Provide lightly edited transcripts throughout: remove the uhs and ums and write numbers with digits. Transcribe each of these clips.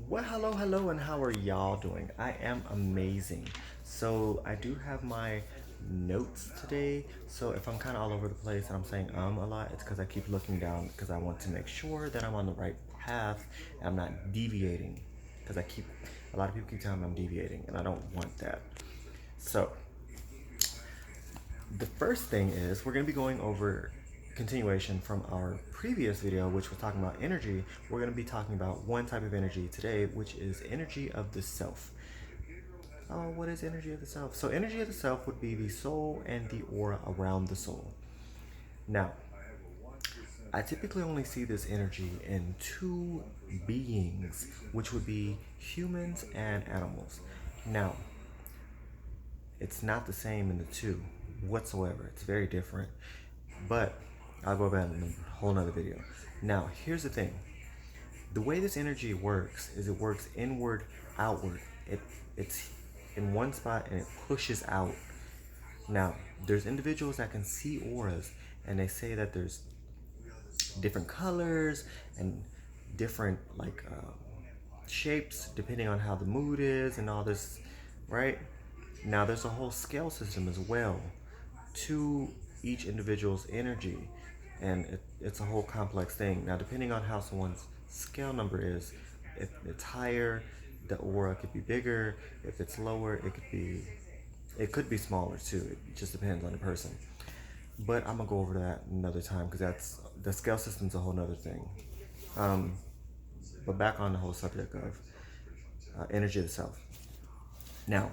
Well, hello, and how are y'all doing? I am amazing. So, I do have my notes today. So, if I'm kind of all over the place and I'm saying a lot, it's because I keep looking down because I want to make sure that I'm on the right path and I'm not deviating. Because a lot of people keep telling me I'm deviating, and I don't want that. So, the first thing is we're going to be going over continuation from our previous video, which was talking about energy. We're going to be talking about one type of energy today, which is energy of the self. Oh, what is energy of the self? So energy of the self would be the soul and the aura around the soul. Now, I typically only see this energy in two beings, which would be humans and animals. Now, it's not the same in the two whatsoever. It's very different. But I'll go about it in a whole nother video. Now, here's the thing. The way this energy works is it works inward, outward. It's in one spot and it pushes out. Now, there's individuals that can see auras, and they say that there's different colors and different shapes depending on how the mood is and all this, right? Now, there's a whole scale system as well to each individual's energy, and it's a whole complex thing. Now, depending on how someone's scale number is, if it's higher, the aura could be bigger. If it's lower, it could be smaller too. It just depends on the person. But I'm gonna go over that another time because that's the scale system's a whole nother thing. Um, but back on the whole subject of energy of the self. Now,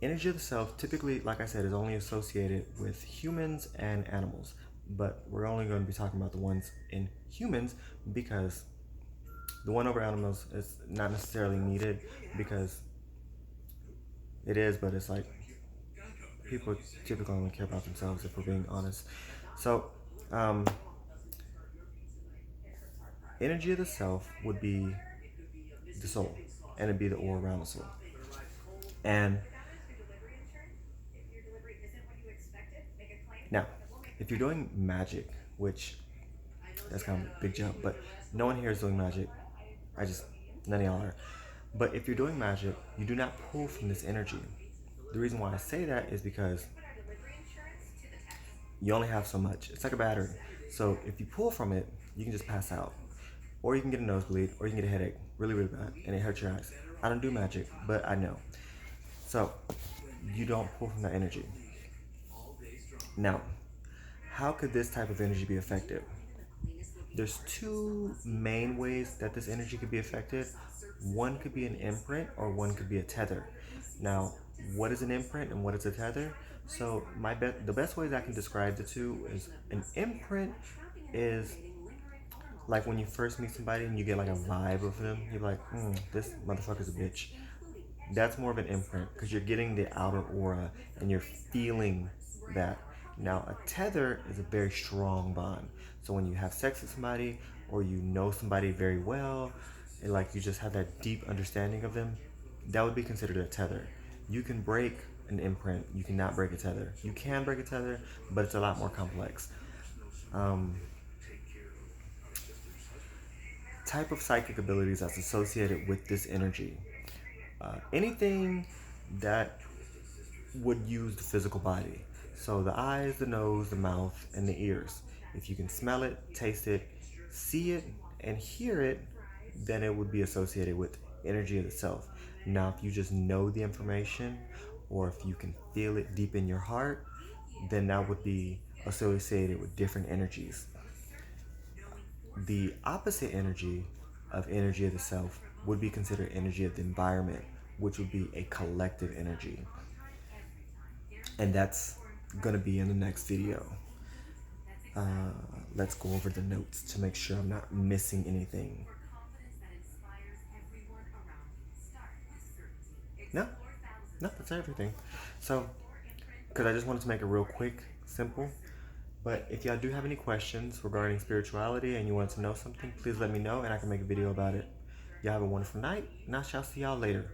energy of the self typically, like I said, is only associated with humans and animals. But we're only going to be talking about the ones in humans because the one over animals is not necessarily needed because it is, but it's like people typically only care about themselves if we're being honest. So, um, energy of the self would be the soul, and it'd be the aura around the soul. And now, if you're doing magic, which that's kind of a big jump, but no one here is doing magic. None of y'all are. But if you're doing magic, you do not pull from this energy. The reason why I say that is because you only have so much. It's like a battery. So if you pull from it, you can just pass out. Or you can get a nosebleed, or you can get a headache really, really bad, and it hurts your eyes. I don't do magic, but I know. So you don't pull from that energy. Now, how could this type of energy be effective? There's two main ways that this energy could be affected. One could be an imprint or one could be a tether. Now, what is an imprint and what is a tether? So the best ways I can describe the two is an imprint is like when you first meet somebody and you get like a vibe of them. You're like, this motherfucker's a bitch. That's more of an imprint because you're getting the outer aura and you're feeling that. Now, a tether is a very strong bond. So when you have sex with somebody or you know somebody very well, and like you just have that deep understanding of them, that would be considered a tether. You can break an imprint. You cannot break a tether. You can break a tether, but it's a lot more complex. Um, Type of psychic abilities that's associated with this energy. Anything that would use the physical body. So the eyes, the nose, the mouth, and the ears. If you can smell it, taste it, see it, and hear it, then it would be associated with energy of the self. Now, if you just know the information, or if you can feel it deep in your heart, then that would be associated with different energies. The opposite energy of the self would be considered energy of the environment, which would be a collective energy. And that's gonna be in the next video. Let's go over the notes to make sure I'm not missing anything. No, no, that's everything. So, because I just wanted to make it real quick, simple. But if y'all do have any questions regarding spirituality and you want to know something, please let me know and I can make a video about it. Y'all have a wonderful night, and I shall see y'all later.